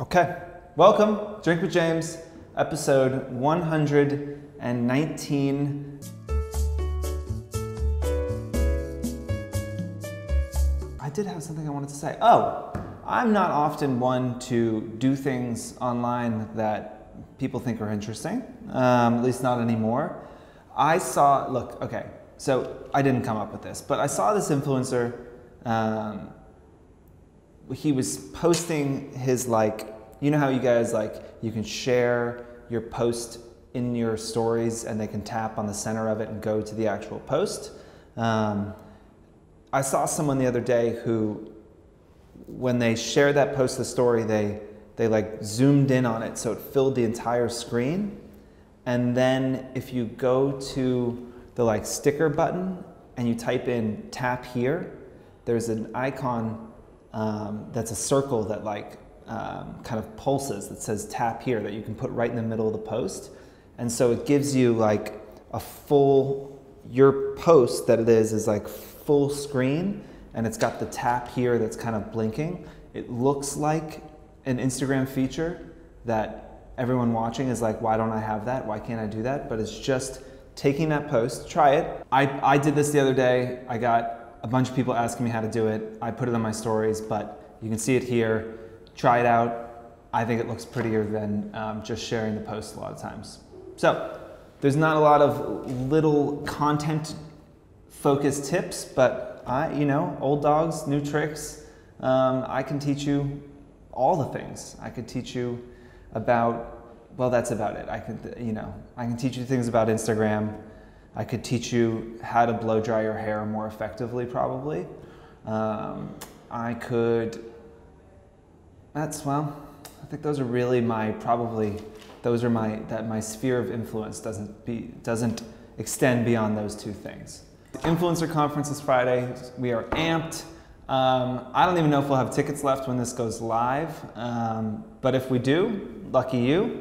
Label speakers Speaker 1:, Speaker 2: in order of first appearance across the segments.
Speaker 1: Okay, welcome, Drink with James, episode 119. I did have something I wanted to say. Oh, I'm not often one to do things online that people think are interesting, at least not anymore. Okay, so I didn't come up with this, but I saw this influencer. He was posting his, you know how you guys, you can share your post in your stories and they can tap on the center of it and go to the actual post. I saw someone the other day who, when they shared that post, the story, they zoomed in on it so it filled the entire screen. And then if you go to the sticker button and you type in tap here, there's an icon that's a circle that kind of pulses that says tap here that you can put right in the middle of the post. And so it gives you a full, your post that it is full screen, and it's got the tap here that's kind of blinking. It looks like an Instagram feature that everyone watching is like, why don't I have that? Why can't I do that? But it's just taking that post, try it. I did this the other day. I got a bunch of people asking me how to do it. I put it on my stories, but you can see it here. Try it out. I think it looks prettier than just sharing the post a lot of times. So there's not a lot of little content focused tips, but old dogs, new tricks. I can teach you all the things. I could teach you about, well, that's about it. I can teach you things about Instagram. I could teach you how to blow dry your hair more effectively, probably. I think those are really my sphere of influence doesn't extend beyond those two things. Influencer conference is Friday. We are amped. I don't even know if we'll have tickets left when this goes live, but if we do, lucky you.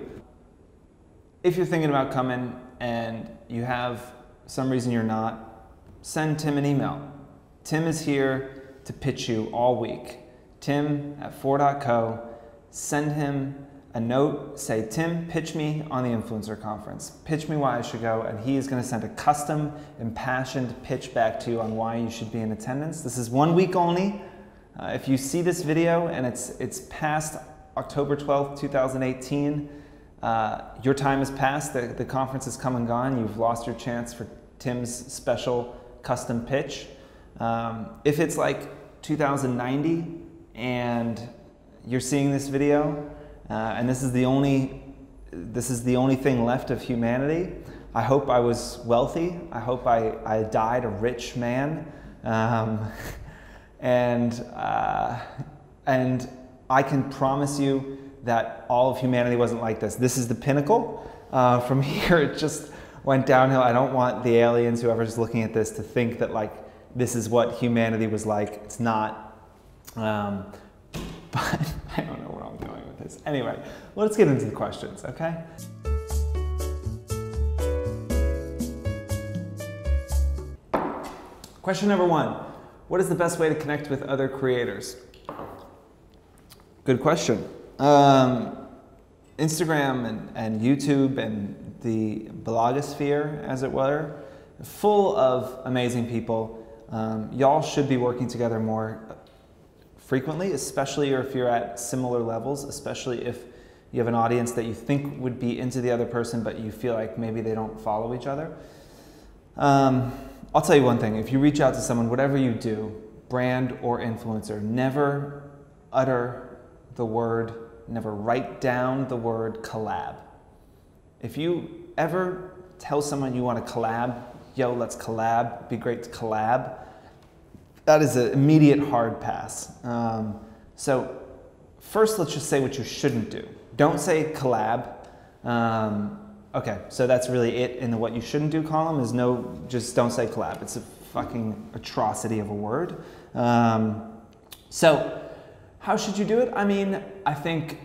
Speaker 1: If you're thinking about coming and you have some reason you're not, send Tim an email. Tim is here to pitch you all week. Tim@Fohr.co. Send him a note, say, Tim, pitch me on the influencer conference. Pitch me why I should go, and he is going to send a custom, impassioned pitch back to you on why you should be in attendance. This is 1 week only. If you see this video and it's past October 12th, 2018, your time has passed, the conference has come and gone, you've lost your chance for Tim's special custom pitch. If it's 2090 and you're seeing this video, and this is the only thing left of humanity, I hope I was wealthy. I hope I died a rich man, and I can promise you that all of humanity wasn't like this. This is the pinnacle. From here, it just went downhill. I don't want the aliens, whoever's looking at this, to think that this is what humanity was like. It's not. But I don't know where I'm going with this. Anyway, let's get into the questions, okay? Question number 1. What is the best way to connect with other creators? Good question. Instagram and YouTube and the blogosphere, as it were, full of amazing people. Y'all should be working together more frequently, especially if you're at similar levels, especially if you have an audience that you think would be into the other person, but you feel like maybe they don't follow each other. I'll tell you one thing. If you reach out to someone, whatever you do, brand or influencer, never utter the word, never write down the word collab. If you ever tell someone you want to collab, yo, let's collab, it'd be great to collab, that is an immediate hard pass. So first, let's just say what you shouldn't do. Don't say collab. Okay, so that's really it in the what you shouldn't do column is just don't say collab. It's a fucking atrocity of a word. So how should you do it? I mean, I think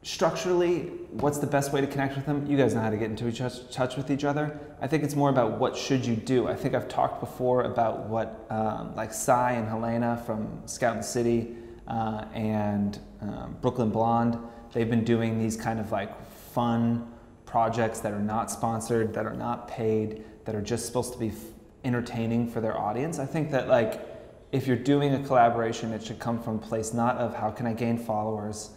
Speaker 1: structurally, what's the best way to connect with them? You guys know how to get into touch with each other. I think it's more about what should you do. I think I've talked before about what like Cy and Helena from Scout and City and Brooklyn Blonde, they've been doing these kind of like fun projects that are not sponsored, that are not paid, that are just supposed to be entertaining for their audience. I think that like if you're doing a collaboration, it should come from a place not of how can I gain followers,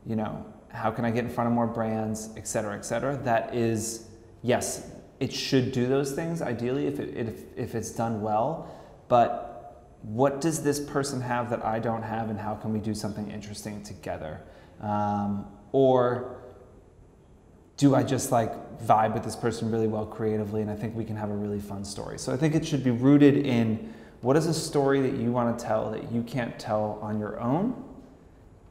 Speaker 1: you know, how can I get in front of more brands, et cetera, et cetera. That is, yes, it should do those things ideally if it's done well, but what does this person have that I don't have, and how can we do something interesting together? Or do I just like vibe with this person really well creatively and I think we can have a really fun story? So I think it should be rooted in what is a story that you want to tell that you can't tell on your own,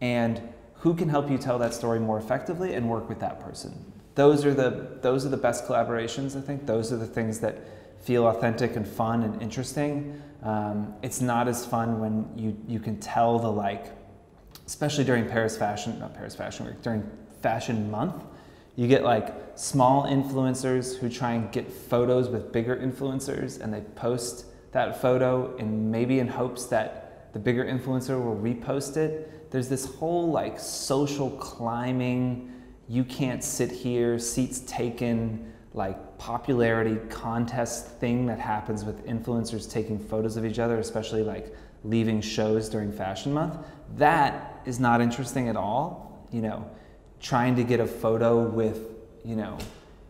Speaker 1: and who can help you tell that story more effectively and work with that person. Those are the best collaborations, I think. Those are the things that feel authentic and fun and interesting. It's not as fun when you can tell the like, especially during during Fashion Month, you get like small influencers who try and get photos with bigger influencers, and they post that photo and maybe in hopes that the bigger influencer will repost it. There's this whole like social climbing, you can't sit here, seats taken, like popularity contest thing that happens with influencers taking photos of each other, especially like leaving shows during Fashion Month. That is not interesting at all. You know, trying to get a photo with, you know,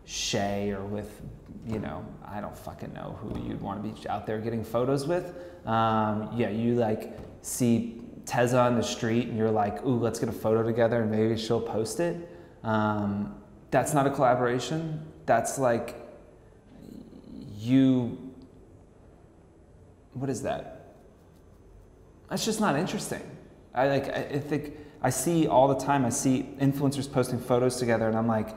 Speaker 1: Shay or with, you know, I don't fucking know who you'd want to be out there getting photos with. Yeah, you like see Teza on the street and you're like, ooh, let's get a photo together and maybe she'll post it. That's not a collaboration. That's like what is that? That's just not interesting. I think I see all the time, I see influencers posting photos together and I'm like,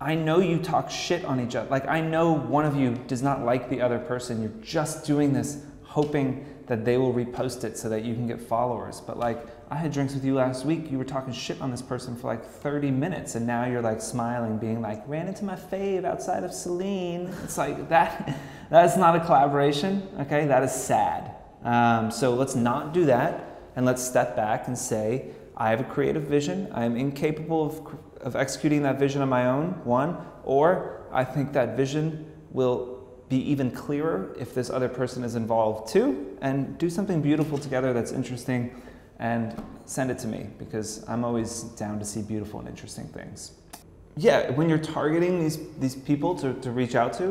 Speaker 1: I know you talk shit on each other. Like, I know one of you does not like the other person. You're just doing this hoping that they will repost it so that you can get followers. But like, I had drinks with you last week. You were talking shit on this person for like 30 minutes and now you're like smiling, being like, ran into my fave outside of Celine. It's like, that's not a collaboration, okay? That is sad. So let's not do that, and let's step back and say, I have a creative vision. I am incapable of executing that vision on my own, one, or I think that vision will be even clearer if this other person is involved too, and do something beautiful together that's interesting and send it to me, because I'm always down to see beautiful and interesting things. Yeah, when you're targeting these people to reach out to,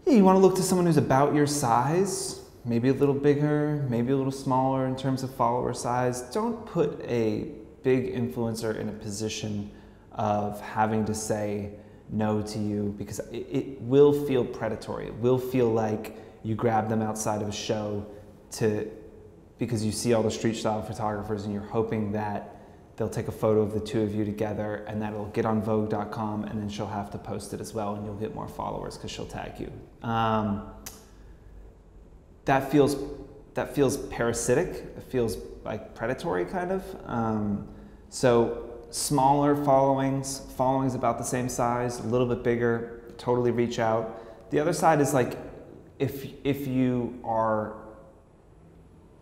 Speaker 1: you want to look to someone who's about your size, maybe a little bigger, maybe a little smaller in terms of follower size. Don't put a big influencer in a position of having to say no to you, because it will feel predatory. It will feel like you grab them outside of a show because you see all the street style photographers and you're hoping that they'll take a photo of the two of you together and that'll get on Vogue.com, and then she'll have to post it as well and you'll get more followers because she'll tag you. That feels parasitic. It feels like predatory kind of. So smaller followings about the same size, a little bit bigger, totally reach out. The other side is like, if you are,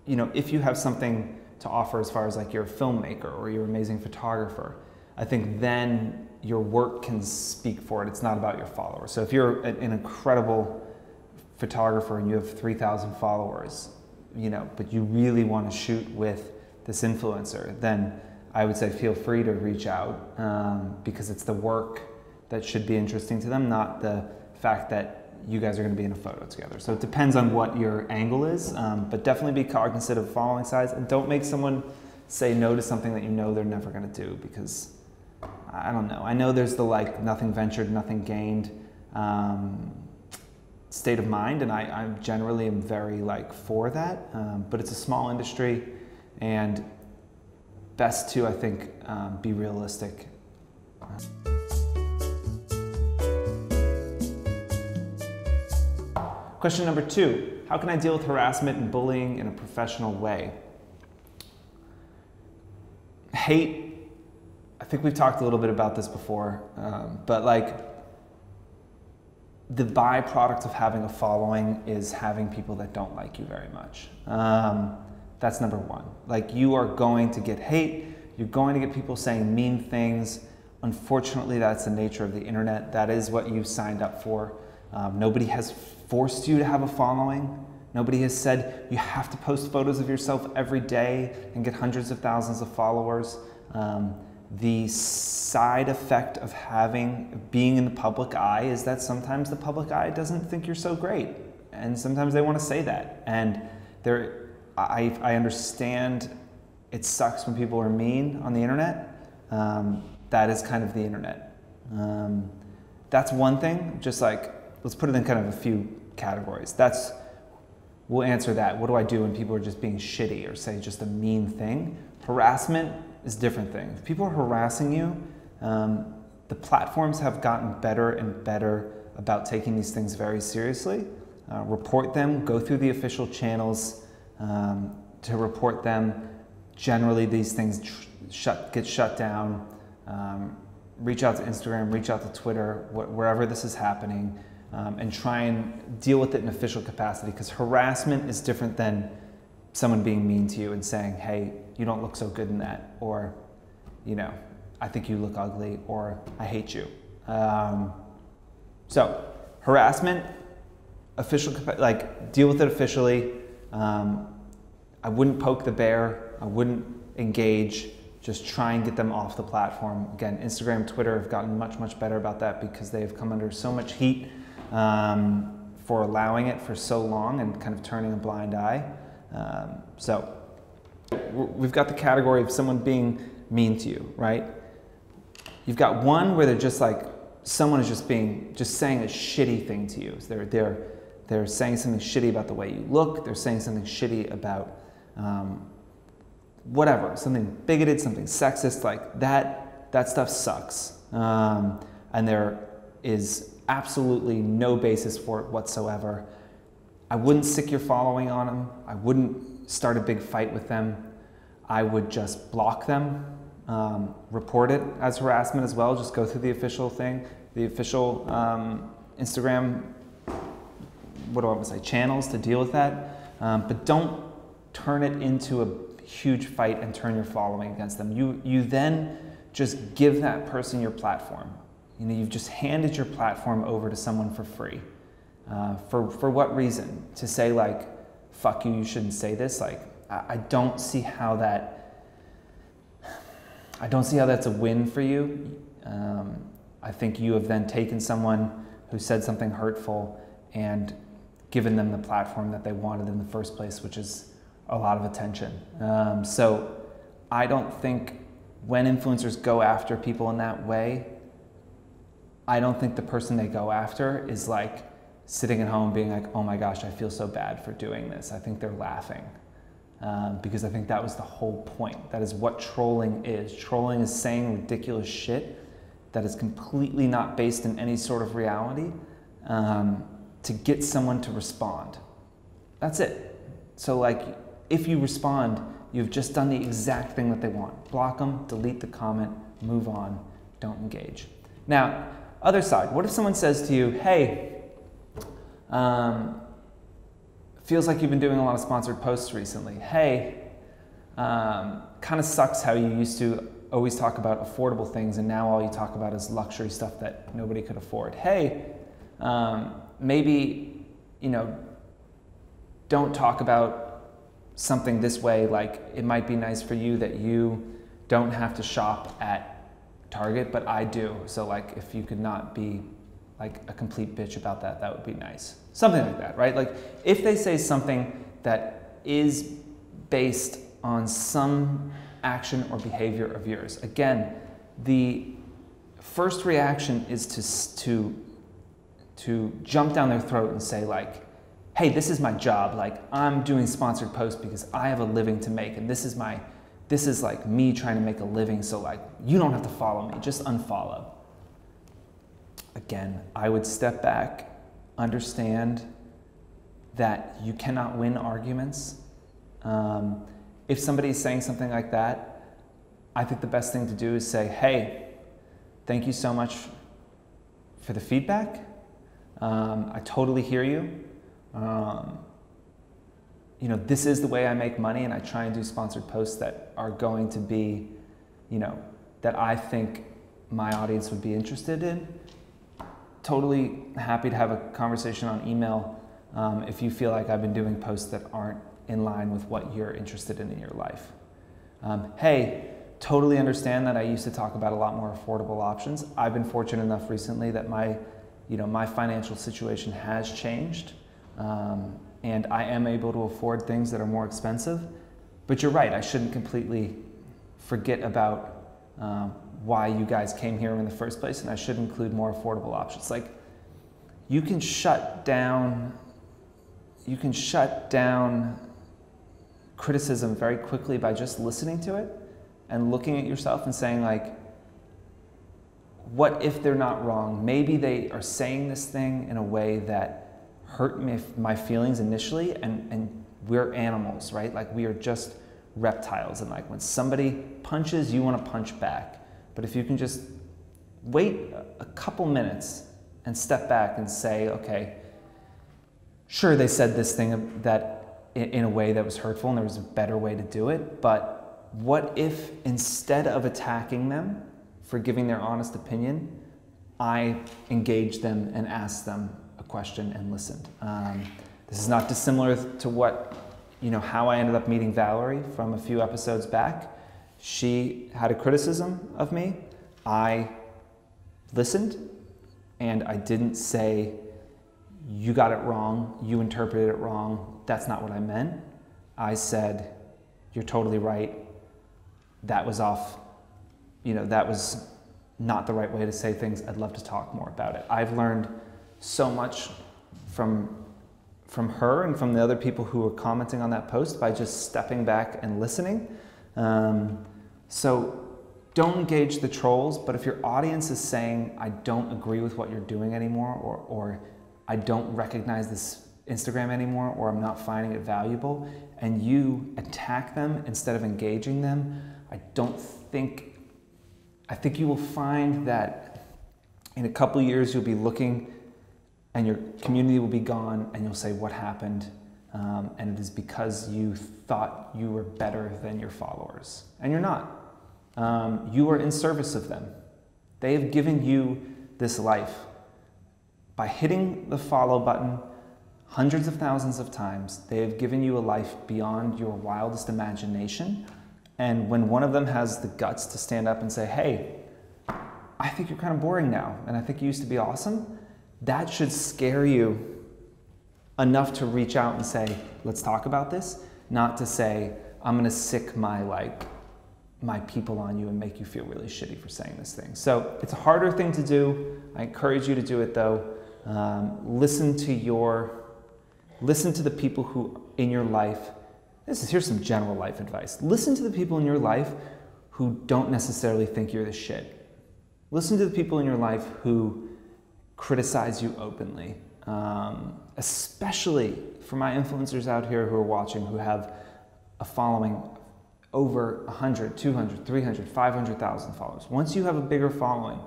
Speaker 1: you know, if you have something to offer as far as like you're a filmmaker or you're an amazing photographer, I think then your work can speak for it. It's not about your followers. So if you're an incredible photographer and you have 3,000 followers, you know, but you really want to shoot with this influencer, then I would say feel free to reach out, because it's the work that should be interesting to them, not the fact that you guys are going to be in a photo together. So it depends on what your angle is, but definitely be cognizant of following size, and don't make someone say no to something that you know they're never going to do, because I don't know. I know there's the like nothing ventured, nothing gained state of mind, and I generally am very like for that, but it's a small industry, and best to, I think, be realistic. Question number 2, how can I deal with harassment and bullying in a professional way? Hate I think we've talked a little bit about this before, but like the byproduct of having a following is having people that don't like you very much. That's number one. Like, you are going to get hate, you're going to get people saying mean things. Unfortunately, that's the nature of the internet. That is what you signed up for. Nobody has forced you to have a following. Nobody has said you have to post photos of yourself every day and get hundreds of thousands of followers. The side effect of being in the public eye is that sometimes the public eye doesn't think you're so great, and sometimes they want to say that. And I understand it sucks when people are mean on the internet. That is kind of the internet. That's one thing. Just like, let's put it in kind of a few categories. We'll answer that. What do I do when people are just being shitty or say just a mean thing? Harassment is a different thing. If people are harassing you, the platforms have gotten better and better about taking these things very seriously. Report them, go through the official channels to report them. Generally, these things get shut down. Reach out to Instagram, reach out to Twitter, wherever this is happening, and try and deal with it in official capacity, because harassment is different than someone being mean to you and saying, hey, you don't look so good in that, or, you know, I think you look ugly, or I hate you. So harassment, deal with it officially. I wouldn't poke the bear. I wouldn't engage. Just try and get them off the platform. Again, Instagram, Twitter have gotten much, much better about that because they have come under so much heat for allowing it for so long and kind of turning a blind eye. So we've got the category of someone being mean to you, right? You've got one where they're just like, someone is just saying a shitty thing to you. So they're saying something shitty about the way you look. They're saying something shitty about whatever, something bigoted, something sexist, like that stuff sucks. And there is absolutely no basis for it whatsoever. I wouldn't sick your following on them. I wouldn't start a big fight with them. I would just block them, report it as harassment as well. Just go through the official thing, the official Instagram, what do I want to say, channels to deal with that. But don't turn it into a huge fight and turn your following against them. You then just give that person your platform. You know, you've just handed your platform over to someone for free. For what reason? To say like, fuck you, you shouldn't say this? Like, I don't see how that's a win for you. I think you have then taken someone who said something hurtful and given them the platform that they wanted in the first place, which is a lot of attention. So I don't think when influencers go after people in that way, I don't think the person they go after is like sitting at home being like, oh my gosh, I feel so bad for doing this. I think they're laughing because I think that was the whole point. That is what trolling is. Trolling is saying ridiculous shit that is completely not based in any sort of reality to get someone to respond. That's it. So like, if you respond, you've just done the exact thing that they want. Block them, delete the comment, move on, don't engage. Now, other side, what if someone says to you, hey, feels like you've been doing a lot of sponsored posts recently. Hey, kind of sucks how you used to always talk about affordable things and now all you talk about is luxury stuff that nobody could afford. Hey, maybe, you know, don't talk about something this way, like it might be nice for you that you don't have to shop at Target, but I do. So like if you could not be like a complete bitch about that, that would be nice. Something like that, right? Like if they say something that is based on some action or behavior of yours, again, the first reaction is to jump down their throat and say like, hey, this is my job. Like I'm doing sponsored posts because I have a living to make and this is like me trying to make a living. So like, you don't have to follow me, just unfollow. Again, I would step back, understand that you cannot win arguments. If somebody is saying something like that, I think the best thing to do is say, hey, thank you so much for the feedback. I totally hear you. You know, this is the way I make money, and I try and do sponsored posts that are going to be, you know, that I think my audience would be interested in. Totally happy to have a conversation on email if you feel like I've been doing posts that aren't in line with what you're interested in your life. Hey, totally understand that I used to talk about a lot more affordable options. I've been fortunate enough recently that my financial situation has changed. And I am able to afford things that are more expensive. But you're right, I shouldn't completely forget about why you guys came here in the first place, and I should include more affordable options. Like, you can shut down criticism very quickly by just listening to it and looking at yourself and saying, like, what if they're not wrong? Maybe they are saying this thing in a way that hurt my feelings initially, and we're animals, right? Like, we are just reptiles, and like when somebody punches, you want to punch back. But if you can just wait a couple minutes and step back and say, okay, sure, they said this thing that in a way that was hurtful, and there was a better way to do it, but what if instead of attacking them for giving their honest opinion, I engaged them and asked them a question and listened. This is not dissimilar to what, how I ended up meeting Valerie from a few episodes back. She had a criticism of me. I listened, and I didn't say, you got it wrong, you interpreted it wrong, that's not what I meant. I said, you're totally right, that was off, that was not the right way to say things, I'd love to talk more about it. I've learned so much from her and from the other people who were commenting on that post by just stepping back and listening. So don't engage the trolls, but if your audience is saying, I don't agree with what you're doing anymore, or I don't recognize this Instagram anymore, or I'm not finding it valuable, and you attack them instead of engaging them, I think you will find that in a couple years you'll be looking and your community will be gone, and you'll say, what happened? And it is because you thought you were better than your followers. And you're not. You are in service of them. They have given you this life. By hitting the follow button hundreds of thousands of times, they have given you a life beyond your wildest imagination. And when one of them has the guts to stand up and say, hey, I think you're kind of boring now, and I think you used to be awesome, that should scare you enough to reach out and say, let's talk about this, not to say, I'm gonna sick my people on you and make you feel really shitty for saying this thing. So it's a harder thing to do. I encourage you to do it though. Listen to the people who in your life, here's some general life advice. Listen to the people in your life who don't necessarily think you're the shit. Listen to the people in your life who criticize you openly, especially for my influencers out here who are watching, who have a following over 100, 200, 300, 500,000 followers. Once you have a bigger following,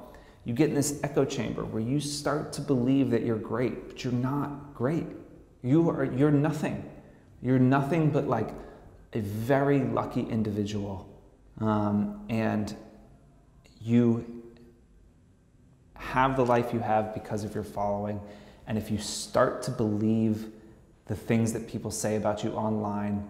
Speaker 1: you get in this echo chamber where you start to believe that you're great, but you're not great. You're nothing. You're nothing but like a very lucky individual. And you have the life you have because of your following. And if you start to believe the things that people say about you online,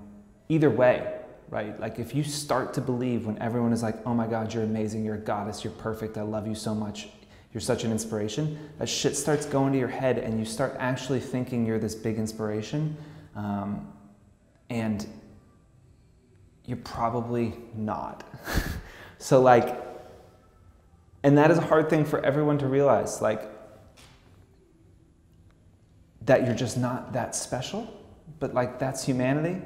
Speaker 1: either way, right? Like if you start to believe when everyone is like, oh my God, you're amazing, you're a goddess, you're perfect, I love you so much, you're such an inspiration, that shit starts going to your head and you start actually thinking you're this big inspiration, and you're probably not. So like, and that is a hard thing for everyone to realize, like, that you're just not that special, but like that's humanity.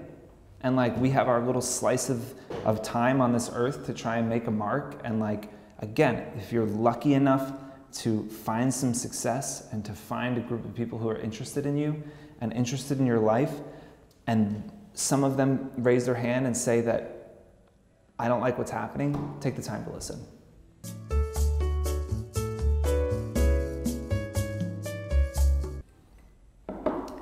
Speaker 1: And like we have our little slice of time on this earth to try and make a mark. And like, again, if you're lucky enough to find some success and to find a group of people who are interested in you and interested in your life, and some of them raise their hand and say that I don't like what's happening, take the time to listen.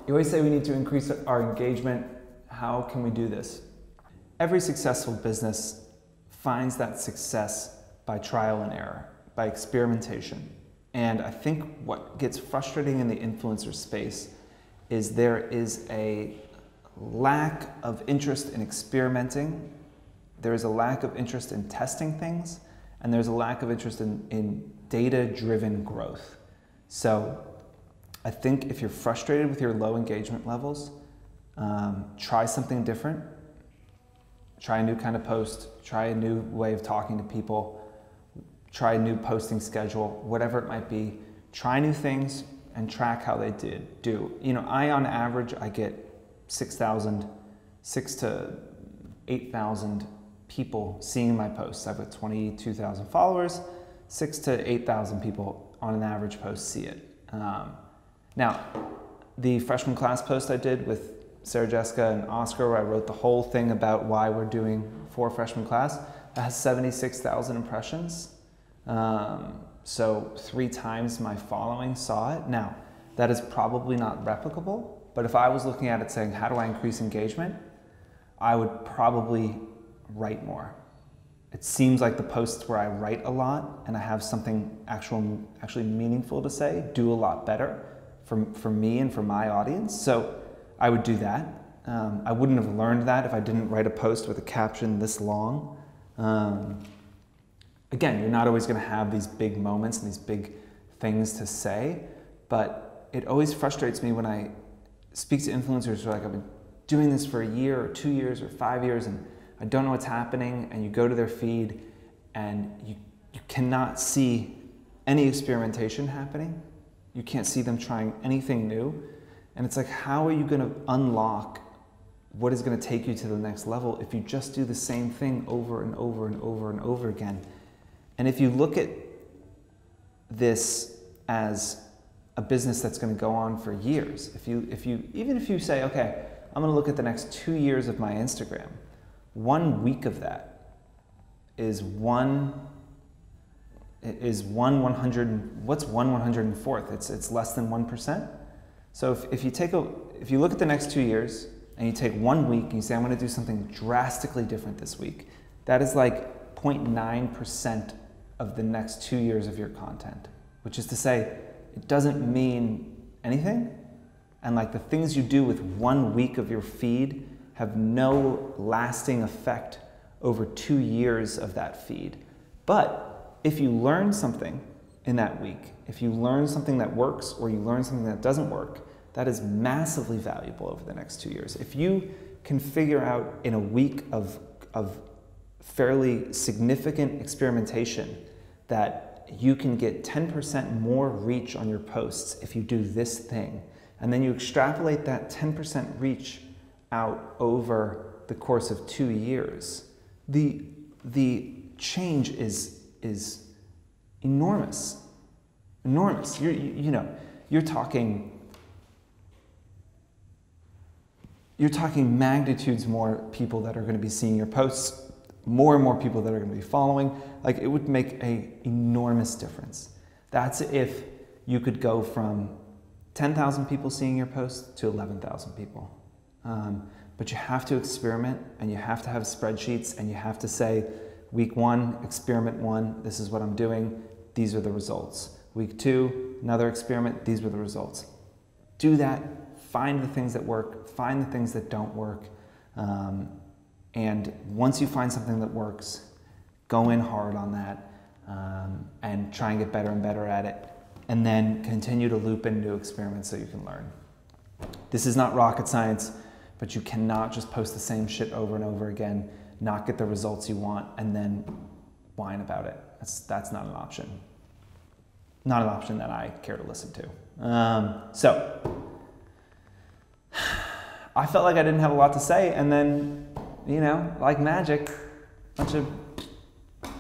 Speaker 1: You always say we need to increase our engagement. How can we do this? Every successful business finds that success by trial and error, by experimentation. And I think what gets frustrating in the influencer space is there is a lack of interest in experimenting, there is a lack of interest in testing things, and there's a lack of interest in data-driven growth. So I think if you're frustrated with your low engagement levels, try something different. Try a new kind of post, try a new way of talking to people, try a new posting schedule, whatever it might be. Try new things and track how they do. You know, on average, I get 6 to 8,000 people seeing my posts. I've got 22,000 followers, 6 to 8,000 people on an average post see it. Now, the freshman class post I did with Sarah Jessica and Oscar, where I wrote the whole thing about why we're doing Fohr freshman class, that has 76,000 impressions. So 3 times my following saw it. Now, that is probably not replicable, but if I was looking at it saying, how do I increase engagement? I would probably write more. It seems like the posts where I write a lot and I have something actually meaningful to say do a lot better for me and for my audience. So I would do that. I wouldn't have learned that if I didn't write a post with a caption this long. Again, you're not always going to have these big moments and these big things to say, but it always frustrates me when I speak to influencers who are like, I've been doing this for a year or 2 years or 5 years and I don't know what's happening, and you go to their feed and you cannot see any experimentation happening. You can't see them trying anything new. And it's like, how are you going to unlock what is going to take you to the next level if you just do the same thing over and over and over and over again? And if you look at this as a business that's going to go on for years, even if you say, okay, I'm going to look at the next 2 years of my Instagram, 1 week of that is one 100. What's 1/104th? It's less than 1%. So if you look at the next 2 years and you take 1 week and you say, I'm going to do something drastically different this week, that is like 0.9% of the next 2 years of your content, which is to say, it doesn't mean anything. And like the things you do with 1 week of your feed have no lasting effect over 2 years of that feed. But if you learn something in that week, if you learn something that works or you learn something that doesn't work, that is massively valuable over the next 2 years. If you can figure out in a week of fairly significant experimentation that you can get 10% more reach on your posts if you do this thing, and then you extrapolate that 10% reach out over the course of 2 years, the change is enormous. Enormous. You're talking magnitudes more people that are going to be seeing your posts, more and more people that are going to be following. Like, it would make an enormous difference. That's if you could go from 10,000 people seeing your post to 11,000 people. But you have to experiment, and you have to have spreadsheets, and you have to say, week 1, experiment 1, this is what I'm doing, these are the results. Week 2, another experiment, these were the results. Do that, find the things that work, find the things that don't work, and once you find something that works, go in hard on that, and try and get better and better at it, and then continue to loop in new experiments so you can learn. This is not rocket science, but you cannot just post the same shit over and over again, not get the results you want, and then whine about it. That's not an option. Not an option that I care to listen to. So, I felt like I didn't have a lot to say, and then, like magic, a bunch of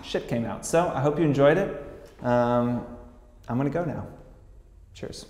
Speaker 1: shit came out. So I hope you enjoyed it. I'm gonna go now. Cheers.